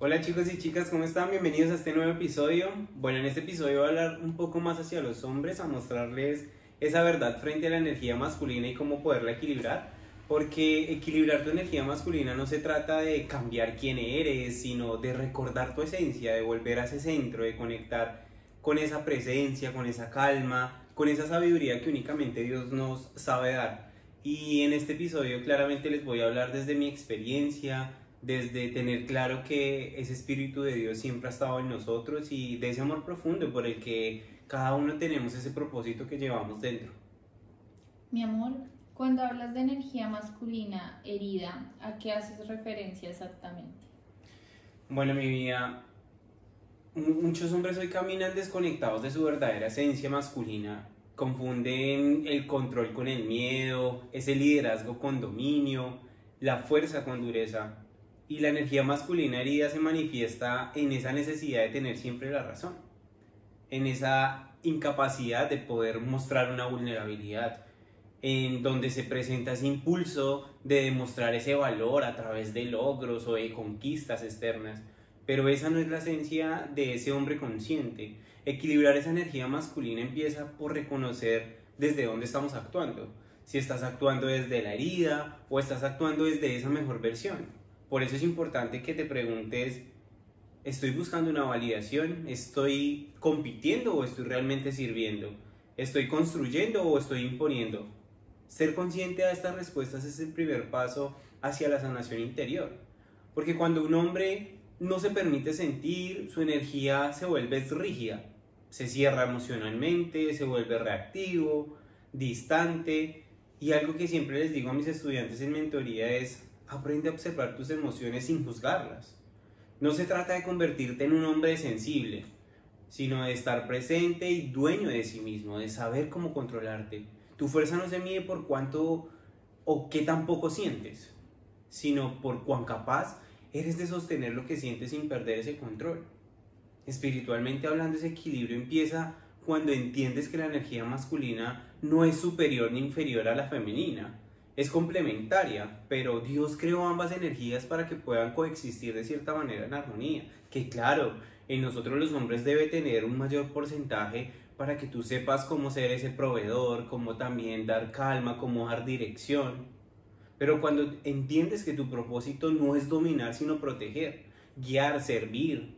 Hola chicos y chicas, ¿cómo están? Bienvenidos a este nuevo episodio. Bueno, en este episodio voy a hablar un poco más hacia los hombres, a mostrarles esa verdad frente a la energía masculina y cómo poderla equilibrar. Porque equilibrar tu energía masculina no se trata de cambiar quién eres, sino de recordar tu esencia, de volver a ese centro, de conectar con esa presencia, con esa calma, con esa sabiduría que únicamente Dios nos sabe dar. Y en este episodio claramente les voy a hablar desde mi experiencia, desde tener claro que ese Espíritu de Dios siempre ha estado en nosotros y de ese amor profundo por el que cada uno tenemos ese propósito que llevamos dentro. Mi amor, cuando hablas de energía masculina herida, ¿a qué haces referencia exactamente? Bueno, mi vida, muchos hombres hoy caminan desconectados de su verdadera esencia masculina, confunden el control con el miedo, ese liderazgo con dominio, la fuerza con dureza. Y la energía masculina herida se manifiesta en esa necesidad de tener siempre la razón, en esa incapacidad de poder mostrar una vulnerabilidad, en donde se presenta ese impulso de demostrar ese valor a través de logros o de conquistas externas. Pero esa no es la esencia de ese hombre consciente. Equilibrar esa energía masculina empieza por reconocer desde dónde estamos actuando. Si estás actuando desde la herida o estás actuando desde esa mejor versión. Por eso es importante que te preguntes, ¿estoy buscando una validación? ¿Estoy compitiendo o estoy realmente sirviendo? ¿Estoy construyendo o estoy imponiendo? Ser consciente de estas respuestas es el primer paso hacia la sanación interior. Porque cuando un hombre no se permite sentir, su energía se vuelve rígida. Se cierra emocionalmente, se vuelve reactivo, distante. Y algo que siempre les digo a mis estudiantes en mentoría es: aprende a observar tus emociones sin juzgarlas. No se trata de convertirte en un hombre sensible, sino de estar presente y dueño de sí mismo, de saber cómo controlarte. Tu fuerza no se mide por cuánto o qué tan poco sientes, sino por cuán capaz eres de sostener lo que sientes sin perder ese control. Espiritualmente hablando, ese equilibrio empieza cuando entiendes que la energía masculina no es superior ni inferior a la femenina. Es complementaria, pero Dios creó ambas energías para que puedan coexistir de cierta manera en armonía. Que claro, en nosotros los hombres debe tener un mayor porcentaje para que tú sepas cómo ser ese proveedor, cómo también dar calma, cómo dar dirección. Pero cuando entiendes que tu propósito no es dominar, sino proteger, guiar, servir,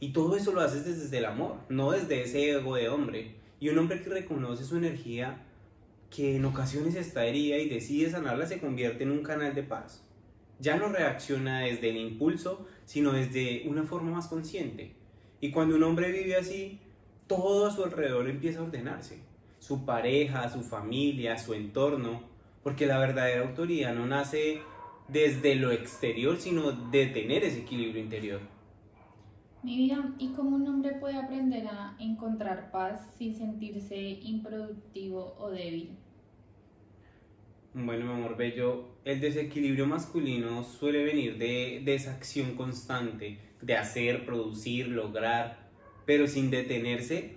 y todo eso lo haces desde el amor, no desde ese ego de hombre. Y un hombre que reconoce su energía, que en ocasiones está herida y decide sanarla, se convierte en un canal de paz. Ya no reacciona desde el impulso, sino desde una forma más consciente. Y cuando un hombre vive así, todo a su alrededor empieza a ordenarse. Su pareja, su familia, su entorno. Porque la verdadera autoridad no nace desde lo exterior, sino de tener ese equilibrio interior. Mi vida, ¿y cómo un hombre puede aprender a encontrar paz sin sentirse improductivo o débil? Bueno, mi amor bello, el desequilibrio masculino suele venir de esa acción constante, de hacer, producir, lograr, pero sin detenerse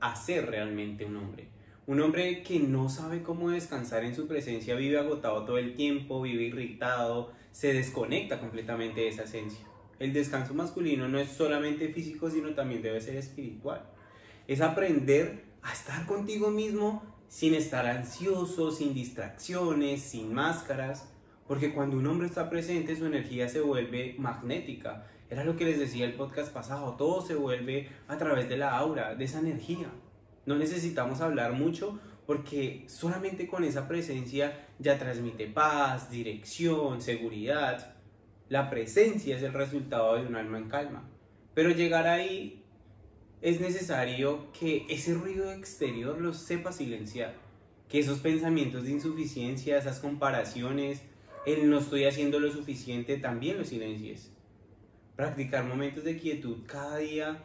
a ser realmente un hombre. Un hombre que no sabe cómo descansar en su presencia vive agotado todo el tiempo, vive irritado, se desconecta completamente de esa esencia. El descanso masculino no es solamente físico, sino también debe ser espiritual. Es aprender a estar contigo mismo sin estar ansioso, sin distracciones, sin máscaras, porque cuando un hombre está presente su energía se vuelve magnética. Era lo que les decía el podcast pasado, todo se vuelve a través de la aura, de esa energía. No necesitamos hablar mucho porque solamente con esa presencia ya transmite paz, dirección, seguridad. La presencia es el resultado de un alma en calma. Pero llegar ahí es necesario que ese ruido exterior lo sepa silenciar, que esos pensamientos de insuficiencia, esas comparaciones, el no estoy haciendo lo suficiente, también lo silencies. Practicar momentos de quietud cada día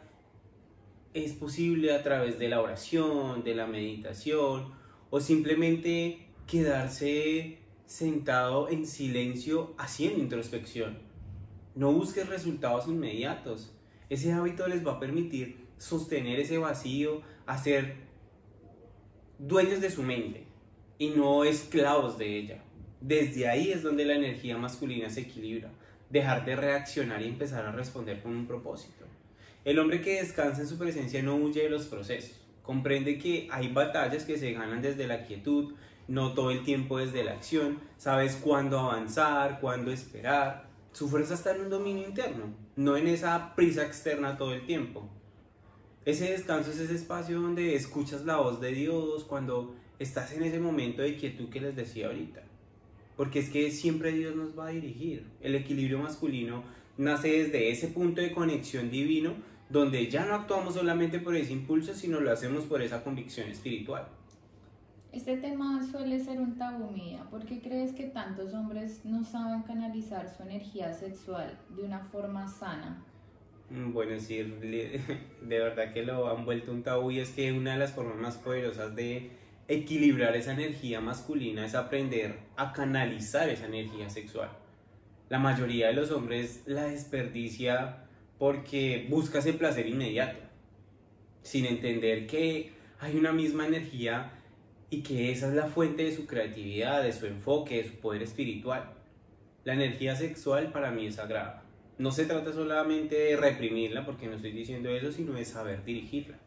es posible a través de la oración, de la meditación o simplemente quedarse sentado en silencio haciendo introspección. No busques resultados inmediatos. Ese hábito les va a permitir sostener ese vacío, a ser dueños de su mente y no esclavos de ella. Desde ahí es donde la energía masculina se equilibra. dejar de reaccionar y empezar a responder con un propósito. El hombre que descansa en su presencia no huye de los procesos, comprende que hay batallas que se ganan desde la quietud, no todo el tiempo desde la acción, sabes cuándo avanzar, cuándo esperar. Su fuerza está en un dominio interno, no en esa prisa externa todo el tiempo. Ese descanso es ese espacio donde escuchas la voz de Dios cuando estás en ese momento de quietud que les decía ahorita. Porque es que siempre Dios nos va a dirigir. El equilibrio masculino nace desde ese punto de conexión divino donde ya no actuamos solamente por ese impulso, sino lo hacemos por esa convicción espiritual. Este tema suele ser un tabú, Mía. ¿Por qué crees que tantos hombres no saben canalizar su energía sexual de una forma sana? Bueno, sí, de verdad que lo han vuelto un tabú, y es que una de las formas más poderosas de equilibrar esa energía masculina es aprender a canalizar esa energía sexual. La mayoría de los hombres la desperdicia porque busca ese placer inmediato, sin entender que hay una misma energía y que esa es la fuente de su creatividad, de su enfoque, de su poder espiritual. La energía sexual para mí es sagrada. No se trata solamente de reprimirla, porque no estoy diciendo eso, sino de saber dirigirla.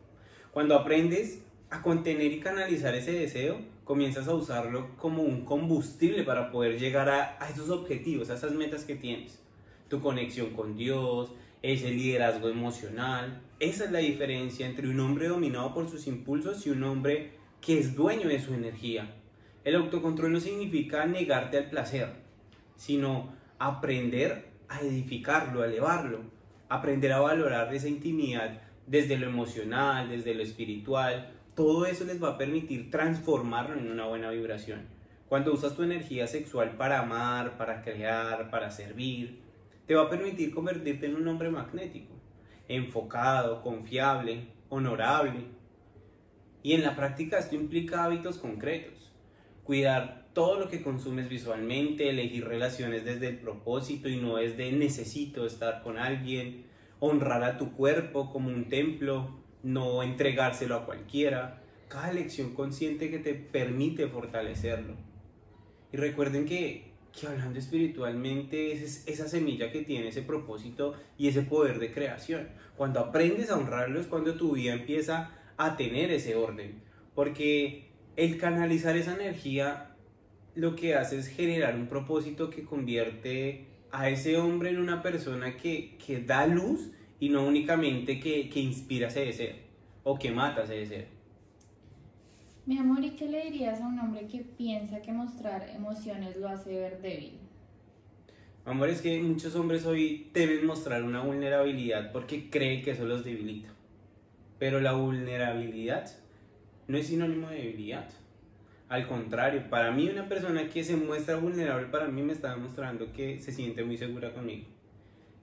Cuando aprendes a contener y canalizar ese deseo, comienzas a usarlo como un combustible para poder llegar a esos objetivos, a esas metas que tienes. Tu conexión con Dios, ese liderazgo emocional. Esa es la diferencia entre un hombre dominado por sus impulsos y un hombre que es dueño de su energía. El autocontrol no significa negarte al placer, sino aprender a edificarlo, a elevarlo, aprender a valorar esa intimidad desde lo emocional, desde lo espiritual. Todo eso les va a permitir transformarlo en una buena vibración. Cuando usas tu energía sexual para amar, para crear, para servir, te va a permitir convertirte en un hombre magnético, enfocado, confiable, honorable. Y en la práctica esto implica hábitos concretos. Cuidar todo lo que consumes visualmente, elegir relaciones desde el propósito y no desde necesito estar con alguien, honrar a tu cuerpo como un templo, no entregárselo a cualquiera. Cada elección consciente que te permite fortalecerlo. Y recuerden que hablando espiritualmente es esa semilla que tiene ese propósito y ese poder de creación. Cuando aprendes a honrarlo es cuando tu vida empieza a tener ese orden, porque el canalizar esa energía lo que hace es generar un propósito que convierte a ese hombre en una persona que da luz y no únicamente que inspira ese deseo o que mata ese deseo. Mi amor, ¿y qué le dirías a un hombre que piensa que mostrar emociones lo hace ver débil? Amor, es que muchos hombres hoy deben mostrar una vulnerabilidad porque creen que eso los debilita. Pero la vulnerabilidad no es sinónimo de debilidad. Al contrario, para mí una persona que se muestra vulnerable, para mí me está demostrando que se siente muy segura conmigo,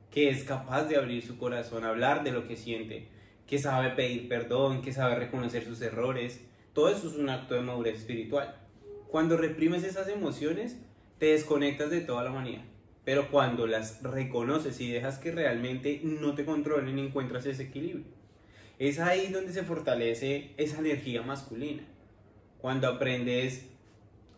que es capaz de abrir su corazón, hablar de lo que siente, que sabe pedir perdón, que sabe reconocer sus errores. Todo eso es un acto de madurez espiritual. Cuando reprimes esas emociones, te desconectas de toda la humanidad. Pero cuando las reconoces y dejas que realmente no te controlen, encuentras ese equilibrio. Es ahí donde se fortalece esa energía masculina. Cuando aprendes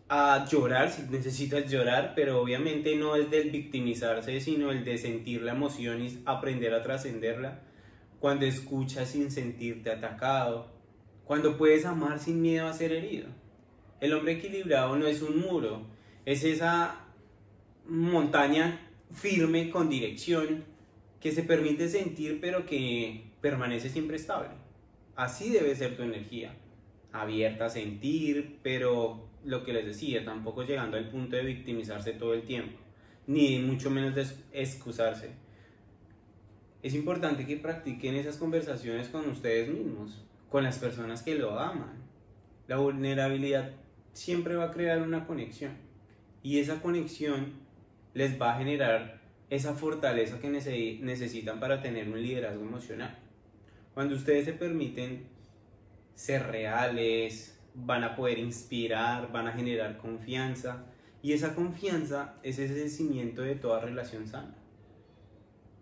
a llorar, si necesitas llorar, pero obviamente no es del victimizarse, sino el de sentir la emoción y aprender a trascenderla. Cuando escuchas sin sentirte atacado. Cuando puedes amar sin miedo a ser herido. El hombre equilibrado no es un muro, es esa montaña firme con dirección que se permite sentir pero que permanece siempre estable. Así debe ser tu energía, abierta a sentir, pero lo que les decía, tampoco llegando al punto de victimizarse todo el tiempo, ni mucho menos de excusarse. Es importante que practiquen esas conversaciones con ustedes mismos, con las personas que lo aman. La vulnerabilidad siempre va a crear una conexión y esa conexión les va a generar esa fortaleza que necesitan para tener un liderazgo emocional. Cuando ustedes se permiten ser reales, van a poder inspirar, van a generar confianza y esa confianza es ese cimiento de toda relación sana.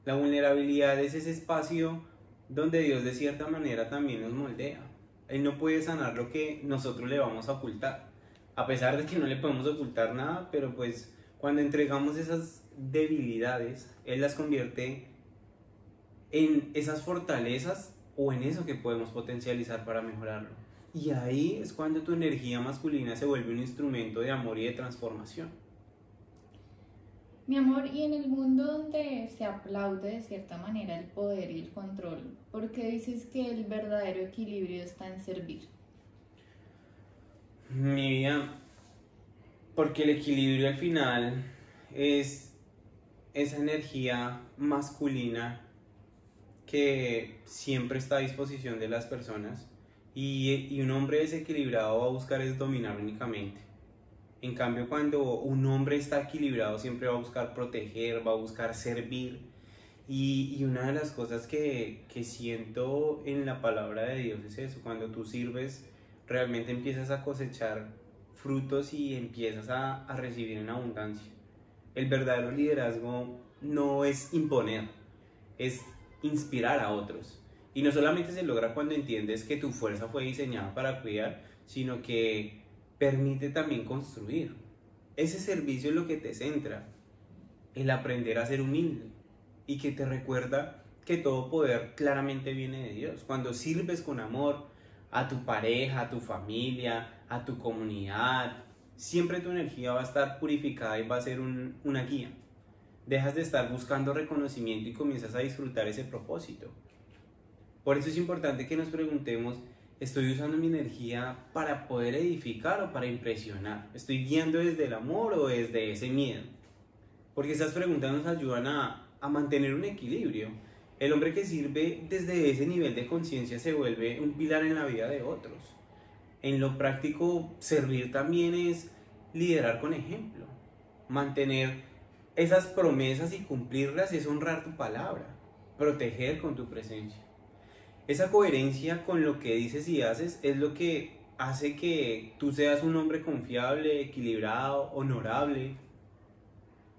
La vulnerabilidad es ese espacio donde Dios de cierta manera también nos moldea. Él no puede sanar lo que nosotros le vamos a ocultar, a pesar de que no le podemos ocultar nada, pero pues cuando entregamos esas debilidades, Él las convierte en esas fortalezas o en eso que podemos potencializar para mejorarlo. Y ahí es cuando tu energía masculina se vuelve un instrumento de amor y de transformación. Mi amor, y en el mundo donde se aplaude de cierta manera el poder y el control, ¿por qué dices que el verdadero equilibrio está en servir? Mi vida, porque el equilibrio al final es esa energía masculina que siempre está a disposición de las personas y un hombre desequilibrado va a buscar es dominar únicamente. En cambio, cuando un hombre está equilibrado siempre va a buscar proteger, va a buscar servir. Y una de las cosas que siento en la palabra de Dios es eso: cuando tú sirves, realmente empiezas a cosechar frutos y empiezas a recibir en abundancia. El verdadero liderazgo no es imponer, es inspirar a otros. Y no solamente se logra cuando entiendes que tu fuerza fue diseñada para cuidar, sino que permite también construir. Ese servicio es lo que te centra, el aprender a ser humilde y que te recuerda que todo poder claramente viene de Dios. Cuando sirves con amor a tu pareja, a tu familia, a tu comunidad, siempre tu energía va a estar purificada y va a ser una guía. Dejas de estar buscando reconocimiento y comienzas a disfrutar ese propósito. Por eso es importante que nos preguntemos: ¿estoy usando mi energía para poder edificar o para impresionar? ¿Estoy guiando desde el amor o desde ese miedo? Porque esas preguntas nos ayudan a mantener un equilibrio. El hombre que sirve desde ese nivel de conciencia se vuelve un pilar en la vida de otros. En lo práctico, servir también es liderar con ejemplo. Mantener esas promesas y cumplirlas es honrar tu palabra. Proteger con tu presencia. Esa coherencia con lo que dices y haces es lo que hace que tú seas un hombre confiable, equilibrado, honorable.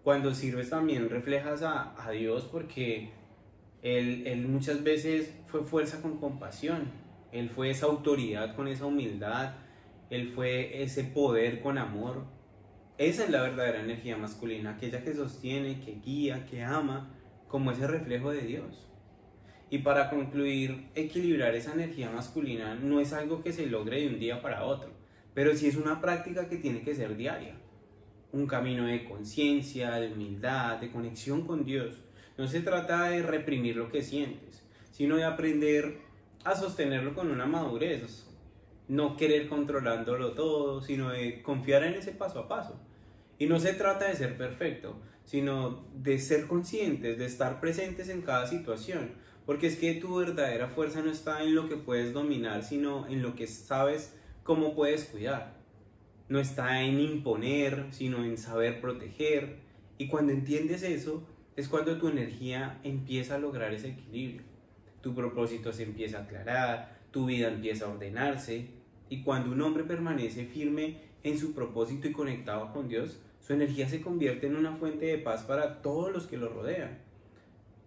Cuando sirves también reflejas a Dios, porque él muchas veces fue fuerza con compasión. Él fue esa autoridad con esa humildad. Él fue ese poder con amor. Esa es la verdadera energía masculina, aquella que sostiene, que guía, que ama, como ese reflejo de Dios. Y para concluir, equilibrar esa energía masculina no es algo que se logre de un día para otro, pero sí es una práctica que tiene que ser diaria. Un camino de conciencia, de humildad, de conexión con Dios. No se trata de reprimir lo que sientes, sino de aprender a sostenerlo con una madurez. No querer controlándolo todo, sino de confiar en ese paso a paso. Y no se trata de ser perfecto, sino de ser conscientes, de estar presentes en cada situación. Porque es que tu verdadera fuerza no está en lo que puedes dominar, sino en lo que sabes cómo puedes cuidar. No está en imponer, sino en saber proteger. Y cuando entiendes eso, es cuando tu energía empieza a lograr ese equilibrio. Tu propósito se empieza a aclarar, tu vida empieza a ordenarse. Y cuando un hombre permanece firme en su propósito y conectado con Dios, su energía se convierte en una fuente de paz para todos los que lo rodean.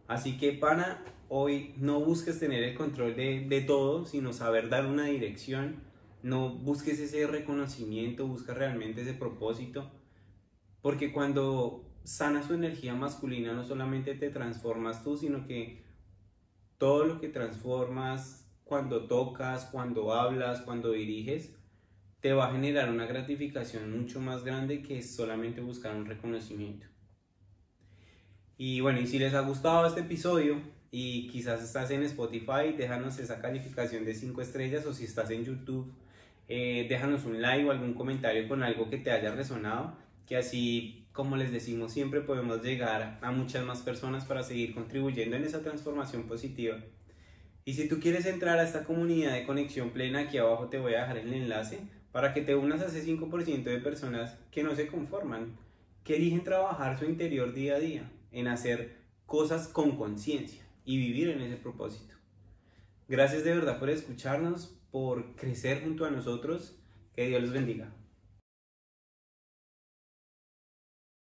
Así que, pana, hoy no busques tener el control de todo, sino saber dar una dirección. No busques ese reconocimiento, busca realmente ese propósito. Porque cuando sanas tu energía masculina, no solamente te transformas tú, sino que todo lo que transformas, cuando tocas, cuando hablas, cuando diriges, te va a generar una gratificación mucho más grande que solamente buscar un reconocimiento. Y bueno, y si les ha gustado este episodio y quizás estás en Spotify, déjanos esa calificación de 5 estrellas, o si estás en YouTube, déjanos un like o algún comentario con algo que te haya resonado, que así, como les decimos, siempre podemos llegar a muchas más personas para seguir contribuyendo en esa transformación positiva. Y si tú quieres entrar a esta comunidad de conexión plena, aquí abajo te voy a dejar el enlace para que te unas a ese 5% de personas que no se conforman, que eligen trabajar su interior día a día, en hacer cosas con conciencia y vivir en ese propósito. Gracias de verdad por escucharnos, por crecer junto a nosotros. Que Dios los bendiga.